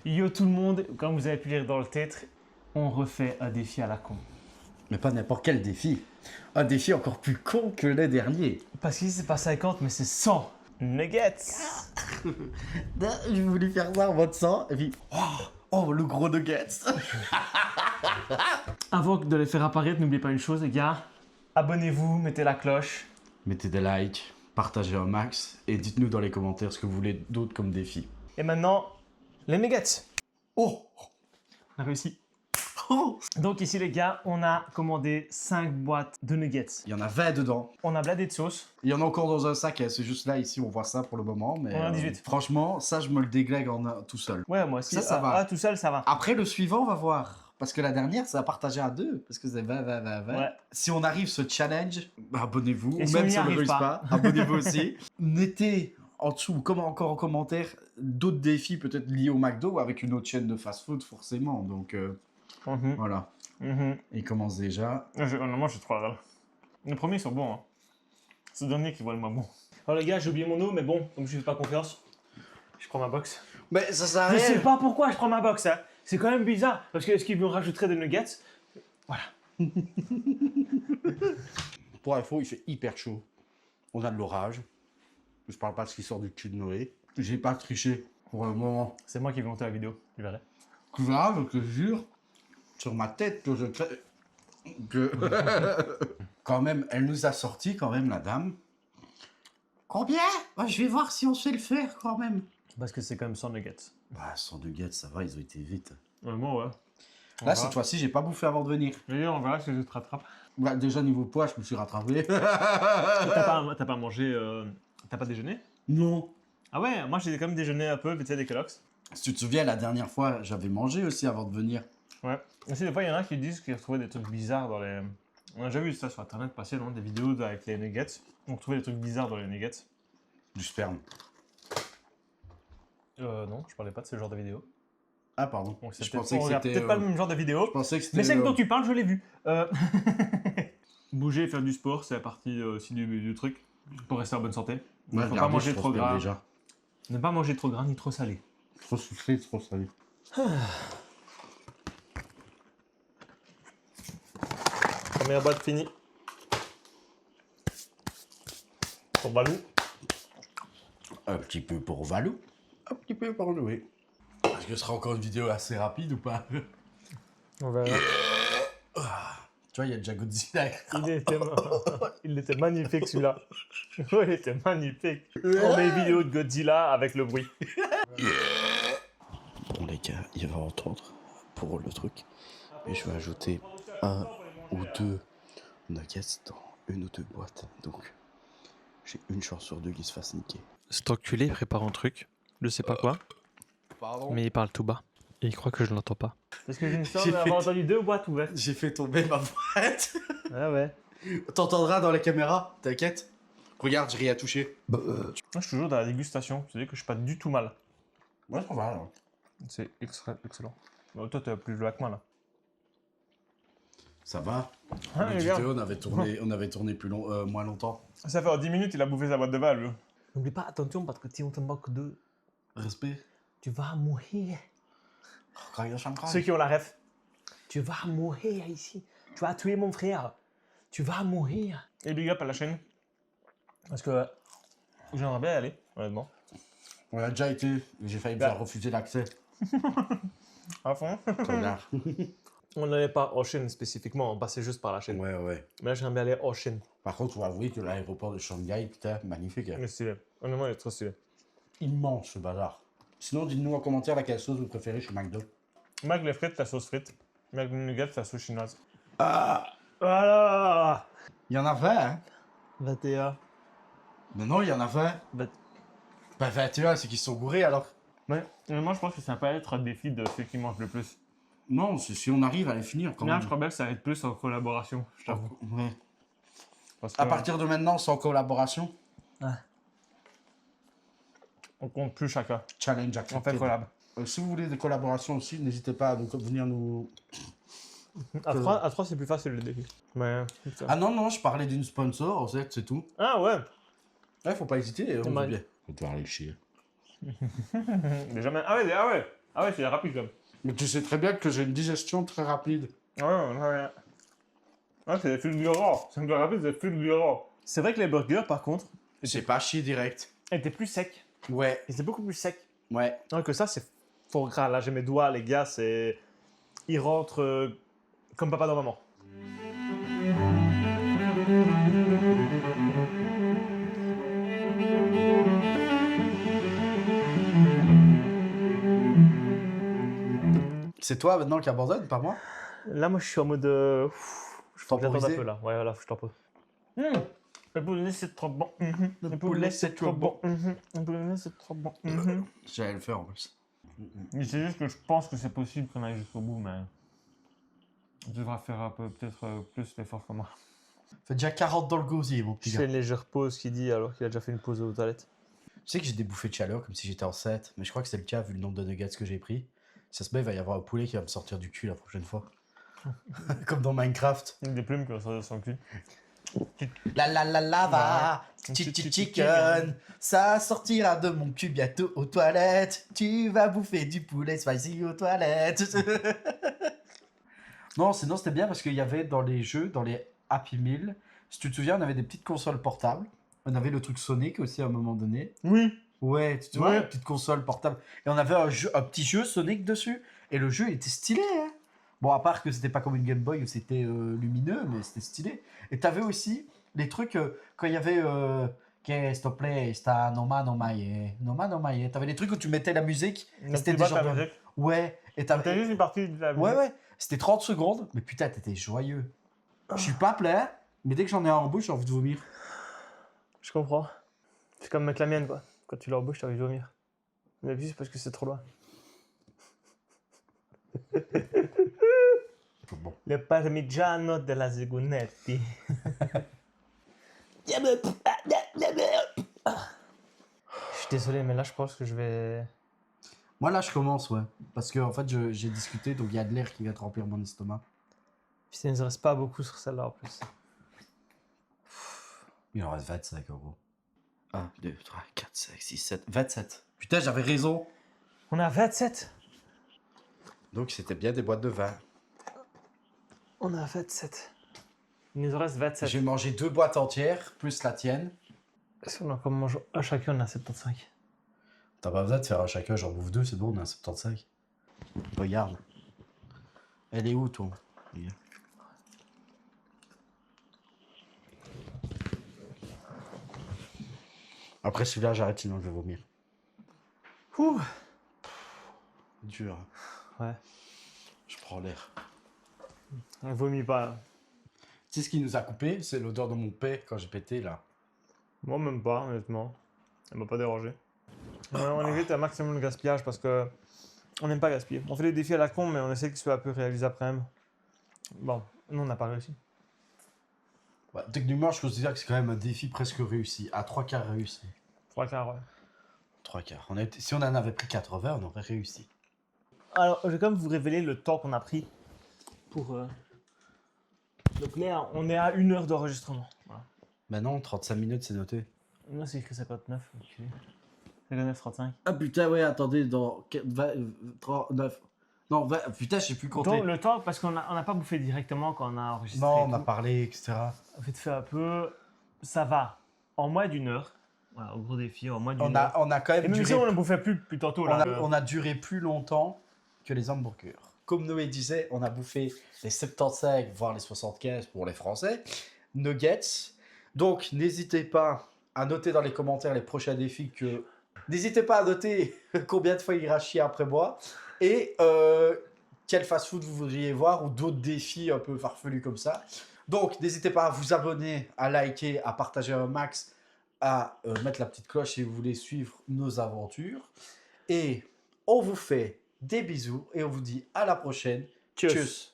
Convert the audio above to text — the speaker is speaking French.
Yo tout le monde, comme vous avez pu lire dans le titre, on refait un défi à la con. Mais pas n'importe quel défi. Un défi encore plus con que les derniers. Parce qu'ici c'est pas 50 mais c'est 100 nuggets. J'ai voulu faire ça en mode 100 et puis... Oh, le gros nuggets. Avant de les faire apparaître, n'oubliez pas une chose les gars. Abonnez-vous, mettez la cloche. Mettez des likes, partagez un max et dites-nous dans les commentaires ce que vous voulez d'autre comme défi. Et maintenant, les nuggets. Oh, On a réussi. oh. Donc ici les gars, on a commandé 5 boîtes de nuggets. Il y en a 20 dedans. On a bladé de sauce. Il y en a encore dans un sac, hein. C'est juste là, ici, on voit ça pour le moment. Mais, On en a 18. franchement, ça, je me le déglingue tout seul. Ouais, moi aussi. Ça va. Ah, tout seul, ça va. Après, le suivant, on va voir. Parce que la dernière, ça a partagé à 2. Parce que c'est 20. Ouais. Si on arrive ce challenge, abonnez-vous. Et Ou si même on y si on ne arrive réussit pas. pas, abonnez-vous aussi. Mettez en dessous, comme encore en commentaire, d'autres défis peut-être liés au McDo ou avec une autre chaîne de fast-food, forcément. Donc, voilà. Il commence déjà. Honnêtement, j'ai trop hâte. Les premiers sont bons. Hein. C'est le dernier qui voit le moins bon. Alors les gars, j'ai oublié mon eau, mais bon, comme je fais pas confiance, je prends ma box. Mais ça sert à Je rien. sais pas pourquoi je prends ma box, hein. C'est quand même bizarre, parce que est-ce qu'ils me rajouteraient des nuggets? Voilà. Pour info, il fait hyper chaud. On a de l'orage. Je parle pas de ce qui sort du cul de Noé. J'ai pas triché pour le moment. C'est moi qui vais monter la vidéo, tu verras. Grave, je te jure, sur ma tête que je que quand même, elle nous a sorti quand même la dame. Combien? Bah, je vais voir si on sait le faire quand même. Parce que c'est quand même 100 nuggets. Bah, 100 nuggets, ça va, ils ont été vite. Moi, ouais. Là, cette fois-ci, j'ai pas bouffé avant de venir. D'ailleurs, on verra si je te rattrape. Bah, déjà, niveau poids, je me suis rattrapé. T'as pas mangé. T'as pas déjeuné? Non. Ah ouais, moi j'ai quand même déjeuné un peu, vite fait des Kellogg's. Si tu te souviens, la dernière fois, j'avais mangé aussi avant de venir. Ouais. Aussi, des fois, il y en a qui disent qu'ils retrouvaient des trucs bizarres dans les. On a déjà vu ça sur internet passer, non? Des vidéos avec les nuggets. On retrouvait des trucs bizarres dans les nuggets. Du sperme. Non, je parlais pas de ce genre de vidéo. Ah, pardon. Donc Je pensais que on regarde c'était... peut-être pas le même genre de vidéo. Je pensais que c'était... Mais celle dont tu parles, je l'ai vue. Bouger et faire du sport, c'est la partie aussi du truc. Pour rester en bonne santé. Il Ouais, ne faut pas regardez, manger je trop pense bien gras. déjà. Ne pas manger trop gras ni trop salé. Trop sucré, trop salé. Première boîte finie. Pour Balou. Un petit peu pour Valou. Un petit peu pour Loué. Est-ce que ce sera encore une vidéo assez rapide ou pas? On verra. Tu vois, il y a déjà Godzilla. Il était magnifique celui-là. Ouais, il était magnifique. On met une vidéo de Godzilla avec le bruit. Bon les gars, il va entendre pour le truc. Et je vais ajouter 1 ou 2 nuggets dans 1 ou 2 boîtes. Donc, j'ai une chance sur 2 qu'il se fasse niquer. Cet enculé prépare un truc, je sais pas quoi, Pardon? mais il parle tout bas. Et il croit que je l'entends pas. Parce que j'ai une sorte J'ai d'avoir fait- entendu 2 boîtes ouvertes. J'ai fait tomber ma boîte. Ah ouais. T'entendras dans la caméra, t'inquiète. Regarde, j'ai rien touché. Moi, je suis toujours dans la dégustation. Tu sais que je suis pas du tout mal. Ouais, ça va alors. C'est excellent. Bon, toi, t'as plus joué que moi là. Ça va. Ah, Le les gars. tuto, on avait tourné plus moins longtemps. Ça fait en 10 minutes, il a bouffé sa boîte de Val. N'oublie pas, attention, parce que si on te manque de. Respect. Tu vas mourir. Ceux Ceux qui ont la ref. Tu vas mourir ici. Tu vas tuer mon frère. Tu vas mourir. Et big up à la chaîne. Parce que j'aimerais bien y aller, honnêtement. On a déjà été, j'ai failli me faire refuser l'accès. À fond. Connard. On n'allait pas aux chaînes spécifiquement, on passait juste par la chaîne. Ouais. Mais là, j'aimerais bien aller aux chaînes. Par contre, on va avouer que l'aéroport de Shanghai, putain, magnifique. Hein. Il est stylé. Honnêtement, il est trop stylé. Immense ce bazar. Sinon, dites-nous en commentaire laquelle sauce vous préférez chez McDo. Mac les frites, la sauce frite. Mac les nuggets, la sauce chinoise. Ah, Voilà. il y en a 20, hein. 21. Mais non, il y en a 20. Bah, Bah 21, c'est qu'ils se sont gourés alors. ouais, honnêtement, je pense que ça peut être un défi de ceux qui mangent le plus. Non, c'est si on arrive à les finir quand Non, même. je crois bien que ça va être plus en collaboration, je t'avoue. Ouais. Parce que À partir de maintenant, sans collaboration, on compte plus chacun. challenge On accepté. fait collab. Si vous voulez des collaborations aussi, n'hésitez pas à venir nous... À 3, c'est plus facile le défi. Mais. Ah non, je parlais d'une sponsor, en fait, c'est tout. Ah ouais. Ouais, faut pas hésiter, on mal. veut bien. Faut devoir aller le chier. Déjà, ah ouais. Ah ouais, c'est rapide, quand même. Mais tu sais très bien que j'ai une digestion très rapide. Ouais. Ah, c'est des fulgurants. C'est plus rapide, c'est fulgurant. C'est vrai que les burgers, par contre, C'est pas chier direct. étaient plus secs. Ouais, Ils étaient beaucoup plus secs. ouais. Alors que ça, c'est fort gras. Là, j'ai mes doigts, les gars, c'est... Ils rentrent comme papa dans maman. C'est toi maintenant qui abandonne, pas moi? Là, moi, je suis en mode... je faut que j'attende un Temporiser. peu, là. Ouais, voilà, faut que je t'en pose. Le poulet, c'est trop bon. Le poulet, c'est trop bon. Le poulet, c'est trop bon. J'allais le faire en plus. Mais c'est juste que je pense que c'est possible qu'on aille jusqu'au bout, mais... Tu devras faire un peu, peut-être plus l'effort que moi. Fait déjà 40 dans le gosier, mon petit Je gars. fais une légère pause, qu'il dit, alors qu'il a déjà fait une pause aux toilettes. Tu sais que j'ai des bouffées de chaleur comme si j'étais enceinte, mais je crois que c'est le cas vu le nombre de nuggets que j'ai pris. Ça se met, il va y avoir un poulet qui va me sortir du cul la prochaine fois. Comme dans Minecraft. Des plumes qui vont sortir de son cul. La la la lava, chicken, ça sortira de mon cul bientôt aux toilettes. Tu vas bouffer du poulet spicy aux toilettes. Non, sinon c'était bien parce qu'il y avait dans les jeux, dans les Happy Meal, si tu te souviens, on avait des petites consoles portables. On avait le truc Sonic aussi à un moment donné. Oui. Ouais, tu te vois, Ouais. une petite console portable. Et on avait un petit jeu Sonic dessus. Et le jeu il était stylé, hein. Bon, à part que c'était pas comme une Game Boy où c'était lumineux, mais c'était stylé. Et t'avais aussi les trucs, quand il y avait Qu'est-ce te plaît, sta Noma no Mae. Noma no Mae. T'avais des trucs où tu mettais la musique. Et c'était des genres de... Ouais. Et T'as t'avais... juste une partie de la musique. Ouais. C'était 30 secondes. Mais putain, t'étais joyeux. Je suis pas plein, mais dès que j'en ai un en bouche, j'ai envie de vomir. Je comprends. C'est comme avec la mienne, quoi. Quand tu l'embauches, t'as envie de vomir. Mais puis c'est parce que c'est trop loin. Bon. Le parmigiano della Zegunetti. Je suis désolé, mais là, je pense que je vais... Moi là, je commence, ouais. Parce que en fait, j'ai discuté, donc il y a de l'air qui vient de remplir mon estomac. Putain, il ne reste pas beaucoup sur celle-là, en plus. Il en reste 25 euros. 1, 2, 3, 4, 5, 6, 7, 27. Putain, j'avais raison. On a 27. Donc c'était bien des boîtes de vin. On a 27. Il nous en reste 27. J'ai mangé 2 boîtes entières, plus la tienne. Est-ce qu'on a comme mange à chacun, on a 75. T'as pas besoin de faire à chacun, j'en bouffe 2, c'est bon, on a 75. Regarde. Elle est où, toi? Regarde. Après celui-là, j'arrête, sinon je vais vomir. Ouh. Dur. Ouais. Je prends l'air. On vomit pas. Tu sais ce qui nous a coupé? C'est l'odeur de mon paix quand j'ai pété, là. Moi, même pas, honnêtement. Ça m'a pas dérangé. On évite un maximum de gaspillage parce que on n'aime pas gaspiller. On fait des défis à la con, mais on essaie qu'ils soient un peu réalisables quand même. Bon, nous, on n'a pas réussi. Ouais, techniquement, je considère que c'est quand même un défi presque réussi. À 3 quarts réussi. 3 quarts, ouais. 3 quarts. Si on en avait pris 80, on aurait réussi. Alors, je vais quand même vous révéler le temps qu'on a pris pour... Donc là, on est à 1 heure d'enregistrement. Voilà. Maintenant, 35 minutes, c'est noté. Là, c'est écrit 59. 59-35. Ah putain, ouais, attendez, dans 39... Non, 20, putain, je sais plus compter. Donc, le temps, parce qu'on n'a pas bouffé directement quand on a enregistré. Non, et on a tout. parlé, etc. Vite fait un peu, ça va. En moins d'1 heure. Voilà, au gros défi, en moins d'une On heure. a quand même Et même duré... si on ne bouffait plus tantôt, là. on a duré plus longtemps que les hamburgers. Comme Noé disait, on a bouffé les 75, voire les 75 pour les Français. Nuggets. Donc, n'hésitez pas à noter dans les commentaires les prochains défis que... N'hésitez pas à noter combien de fois il ira chier après moi. Et quel fast-food vous voudriez voir ou d'autres défis un peu farfelus comme ça. Donc, n'hésitez pas à vous abonner, à liker, à partager un max, à mettre la petite cloche si vous voulez suivre nos aventures. Et on vous fait des bisous et on vous dit à la prochaine. Tchuss. Tchuss.